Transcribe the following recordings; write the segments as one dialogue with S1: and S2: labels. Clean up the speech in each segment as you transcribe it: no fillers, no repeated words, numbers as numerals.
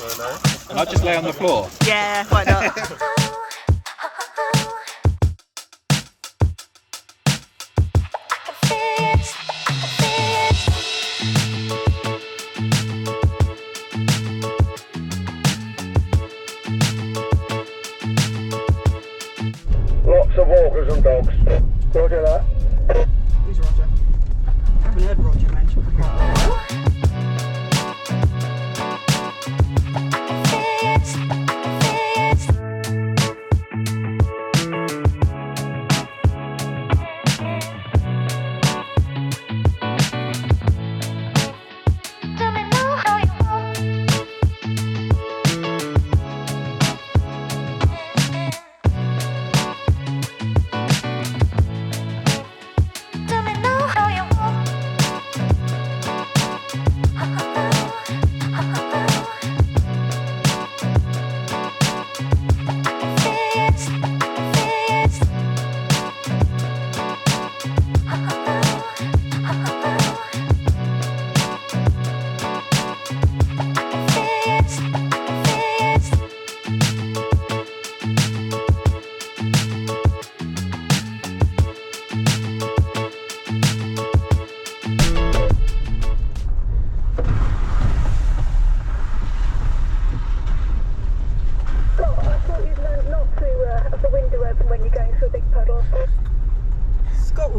S1: Can I just lay on the floor?
S2: Yeah, why not?
S3: Lots of walkers and dogs. Roger that.
S2: Who's Roger? I haven't heard Roger mentioned for quite a while.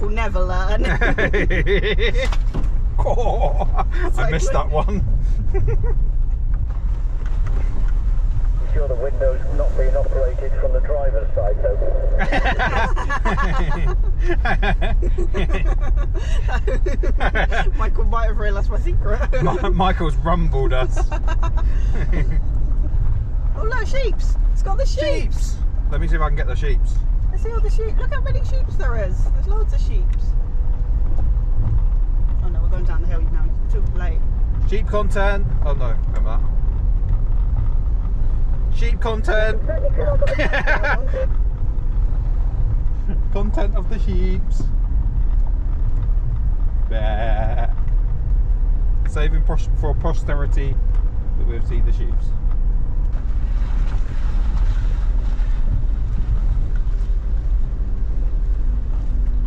S2: Never learn.
S1: Oh, I missed that one.
S3: Sure the window's not being operated from the driver's side though.
S2: Michael might have realised my secret.
S1: Michael's rumbled us.
S2: Oh look, sheeps! It's got the sheeps!
S1: Let me see if I can get the sheeps.
S2: Let's see all the sheep. Look how many sheeps there is. There's loads of sheeps. Oh no, we're going down the hill now. It's too late.
S1: Sheep content. Oh no, remember that. Sheep content. Content of the sheeps. Bah. Saving for posterity that we've seen the sheeps.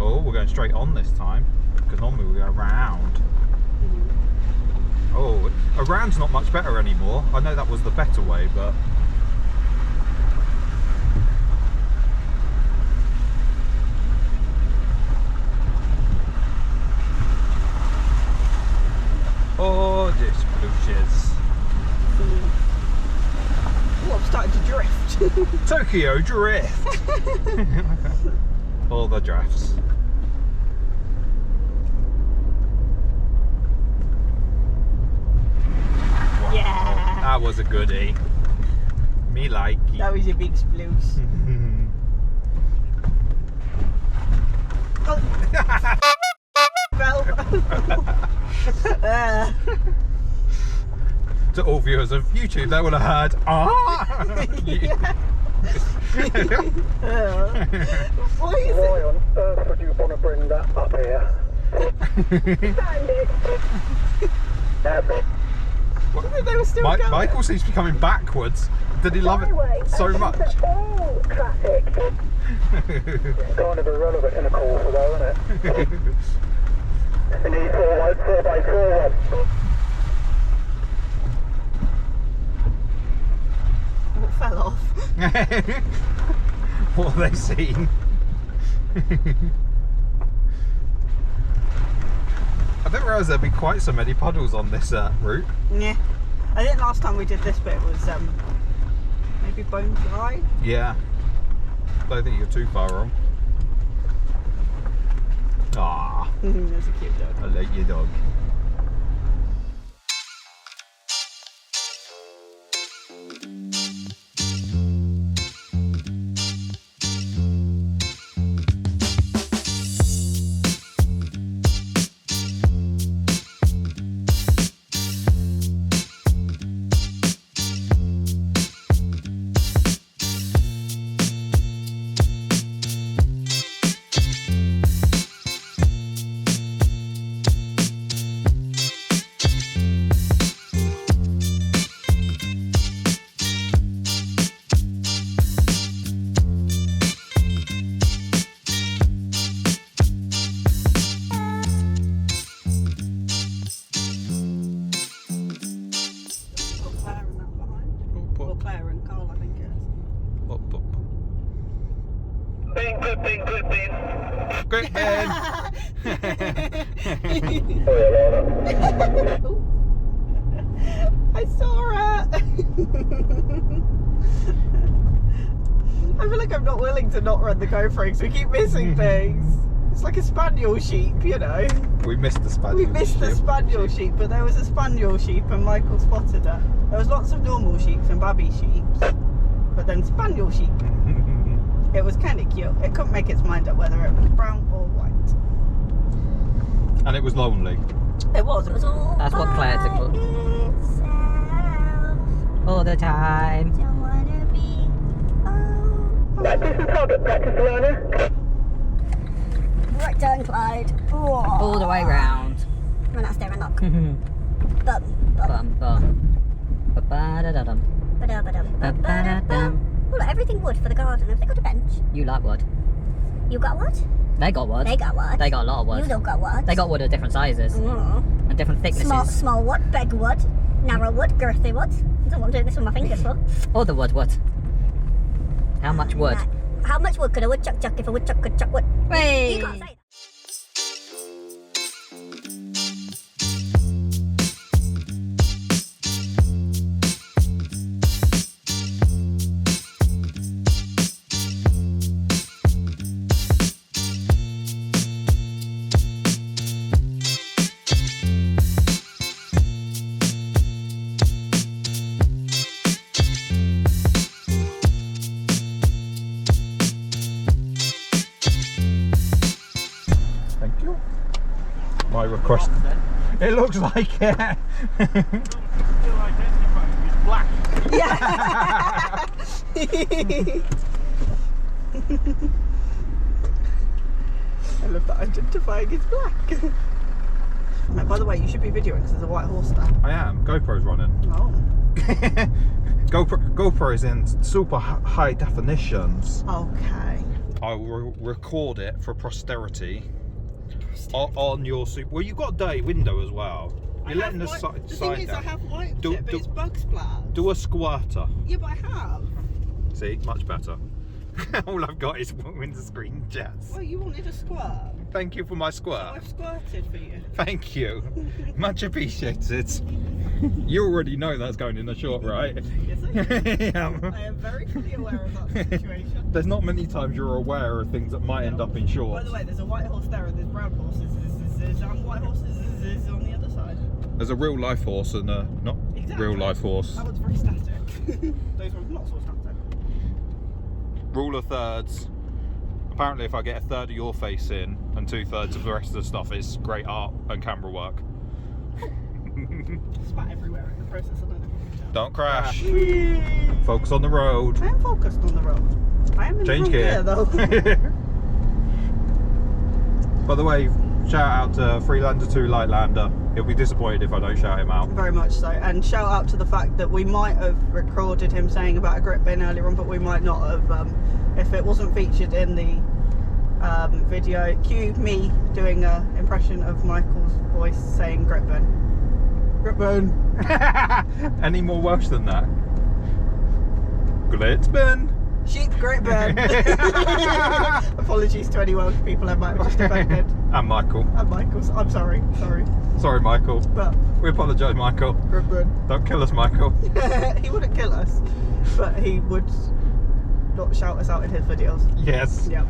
S1: Oh, we're going straight on this time because normally we go around. Oh, around's not much better anymore. I know that was the better way, but oh, this Splooshes.
S2: Oh, I'm starting to drift.
S1: Tokyo drift. All the drafts. Wow,
S2: Yeah.
S1: that was a goodie. Me likey.
S2: That was a big sploose.
S1: To all viewers of YouTube, they would have heard, ah!
S2: What is
S3: Why
S2: it?
S3: on earth would you want to bring that up here?
S2: They were still going.
S1: Michael seems to be coming backwards. Did he love it so much?
S3: All traffic. It's kind of irrelevant in a quarter though, isn't it? You need 4x4.
S2: What fell off?
S1: What have they seen? I didn't realise there'd be quite so many puddles on this route.
S2: Yeah. I think last time we did this bit was maybe bone dry.
S1: Yeah. Don't think you're too far wrong. Ah,
S2: That's a cute dog.
S1: I like your dog.
S3: Gripping.
S1: Grip bin.
S2: I saw it. I feel like I'm not willing to not run the GoPro because we keep missing things. It's like a spaniel sheep, you know.
S1: We missed the spaniel.
S2: We missed the spaniel sheep, but there was a spaniel sheep and Michael spotted it. There was lots of normal sheep and baby sheep, but then spaniel sheep. It was kind of cute. It couldn't make its mind up whether it was brown or white.
S1: And it was lonely.
S2: It was all
S4: That's what Claire took all the time.
S5: Don't wanna be
S3: Practice and target practice, Alana.
S5: right turn, Clyde.
S4: All the way round.
S5: Run out, stay, run lock.
S4: Bum
S5: Bum, bum.
S4: bum. Ba-ba-da-da-dum.
S5: Ba-da-ba-dum.
S4: Ba-ba-da-dum.
S5: Oh, look, everything wood for the garden. Have they got a bench?
S4: You like wood.
S5: You got wood?
S4: They got wood.
S5: They got wood.
S4: They got a lot of wood.
S5: You don't got wood.
S4: They got wood of different sizes and different thicknesses.
S5: Small wood, big wood, narrow wood, girthy wood. I don't want to do this with my fingers, for.
S4: All the wood. How much wood?
S5: Right. How much wood could a woodchuck chuck if a woodchuck could chuck wood?
S4: Whey!
S5: You can't say that.
S1: Thank you. My request. It looks like it.
S2: black. Yeah. I love that identifying as black. Right, by the way, you should be videoing because there's a white horse there.
S1: I am. GoPro's running.
S2: Oh.
S1: GoPro is in super high definitions.
S2: Okay.
S1: I will record it for posterity on your super. Well, you've got a dirty window as well. You're letting the side
S2: thing is,
S1: down.
S2: I have wiped
S1: Do-
S2: it, but
S1: do-
S2: it's bug splat.
S1: Do a squirter.
S2: Yeah, but I have.
S1: See, much better. All I've got is windscreen jets.
S2: Well, you wanted a squirt.
S1: Thank you for my squirt.
S2: I've squirted for you.
S1: Thank you. Much appreciated. You already know that's going in the short, right?
S2: Yes, I do.
S1: Yeah.
S2: I am very fully aware of that situation.
S1: There's not many times you're aware of things that might end up in
S2: By
S1: shorts.
S2: the way, there's a white horse there and there's brown horses and white horses is on the other side.
S1: There's a real life horse and a not
S2: Exactly.
S1: real life horse.
S2: That one's very static. Those ones not so static.
S1: Rule of thirds. Apparently if I get a third of your face in and 2/3 of the rest of the stuff is great art and camera work.
S2: Spat everywhere in the process, I don't know if you can tell.
S1: Don't crash. Focus on the road.
S2: I am focused on the road. I am in
S1: Change
S2: the wrong
S1: gear.
S2: though.
S1: By the way, shout out to Freelander 2 Lightlander. He'll be disappointed if I don't shout him out.
S2: Very much so. And shout out to the fact that we might have recorded him saying about a grip bin earlier on, but we might not have. If it wasn't featured in the video, cue me doing an impression of Michael's voice saying grip bin. Grip bin.
S1: Any more Welsh than that? Glitzbin.
S2: Sheep grip bin. Apologies to any Welsh people I might have just offended.
S1: And Michael.
S2: And Michael's. I'm sorry.
S1: Sorry, Michael.
S2: But
S1: We apologise, Michael.
S2: grip bin.
S1: Don't kill us, Michael.
S2: He wouldn't kill us, but he would not shout us out in his videos.
S1: Yes.
S2: Yep.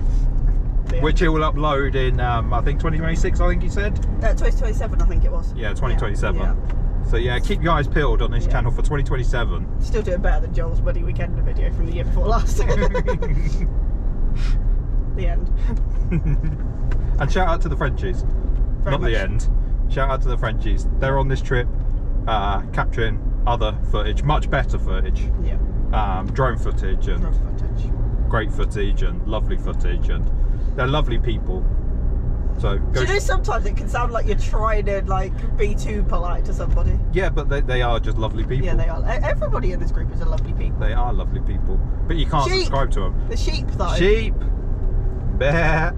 S2: Yeah.
S1: Which he will upload in, I think 2026, I think he said.
S2: 2027, I think it was.
S1: Yeah, 2027.
S2: Yeah.
S1: So yeah, keep your eyes peeled on this
S2: Yeah.
S1: channel for 2027.
S2: Still doing better than Joel's Buddy Weekend video from the year before last. The end.
S1: And shout out to the Frenchies.
S2: Very
S1: Not
S2: much.
S1: the end. Shout out to the Frenchies. They're on this trip capturing other footage, much better footage,
S2: Yeah.
S1: drone footage and
S2: Rough footage.
S1: great footage and lovely footage, and they're lovely people. So
S2: Do
S1: go.
S2: you know sometimes it can sound like you're trying to like be too polite to somebody?
S1: Yeah, but they are just lovely people.
S2: Yeah, they are. Everybody in this group is a lovely people.
S1: They are lovely people, but you can't
S2: Sheep.
S1: subscribe to them.
S2: The sheep though.
S1: Sheep. Bear.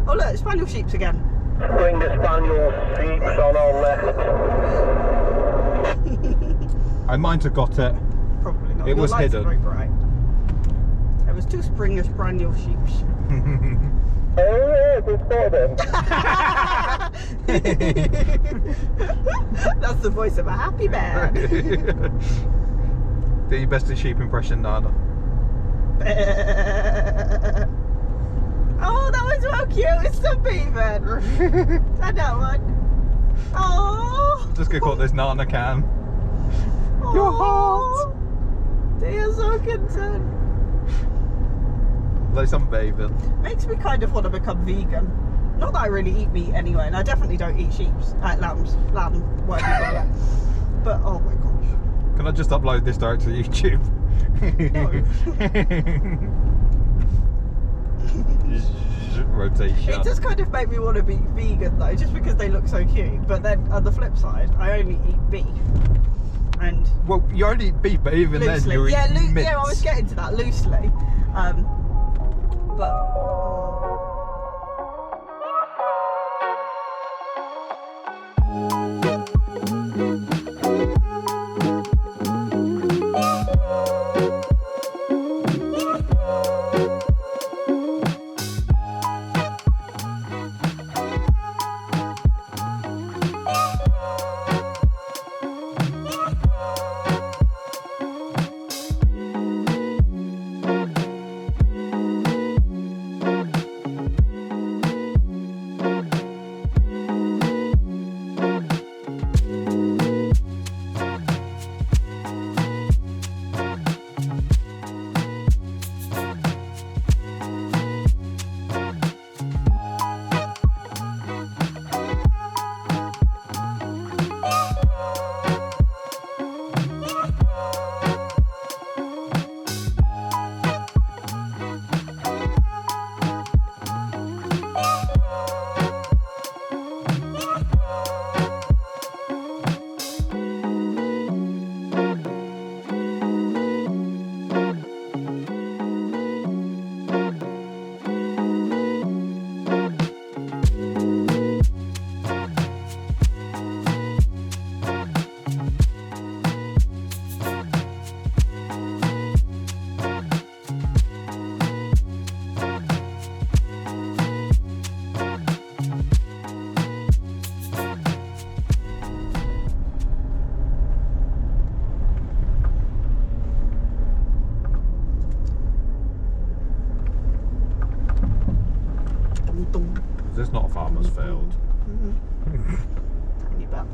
S2: Oh look, Spaniel sheeps again.
S3: Bring the Spaniel sheeps on our left.
S1: I might have got it.
S2: Probably not.
S1: It
S2: Your
S1: was
S2: lights are
S1: hidden.
S2: very bright. It was two Springer Spaniel sheeps.
S3: Oh yeah, good spot then.
S2: That's the voice of a happy man.
S1: Do your best sheep impression, Nana.
S2: Oh, that was so cute. It's so beaving. And that one. Oh.
S1: Just gonna call this Nana Cam. Your heart.
S2: They are so content.
S1: Like some bathing.
S2: Makes me kind of want to become vegan. Not that I really eat meat anyway, and I definitely don't eat lambs, whatever you call it. But oh my gosh.
S1: Can I just upload this direct to YouTube?
S2: No.
S1: Rotation.
S2: It does kind of make me want to be vegan though, just because they look so cute. But then on the flip side, I only eat beef. And
S1: Well, you only eat beef, but even
S2: loosely,
S1: then you're eating mince.
S2: yeah, I was getting to that loosely. But
S1: Is this not a farmer's field?
S2: tiny bit.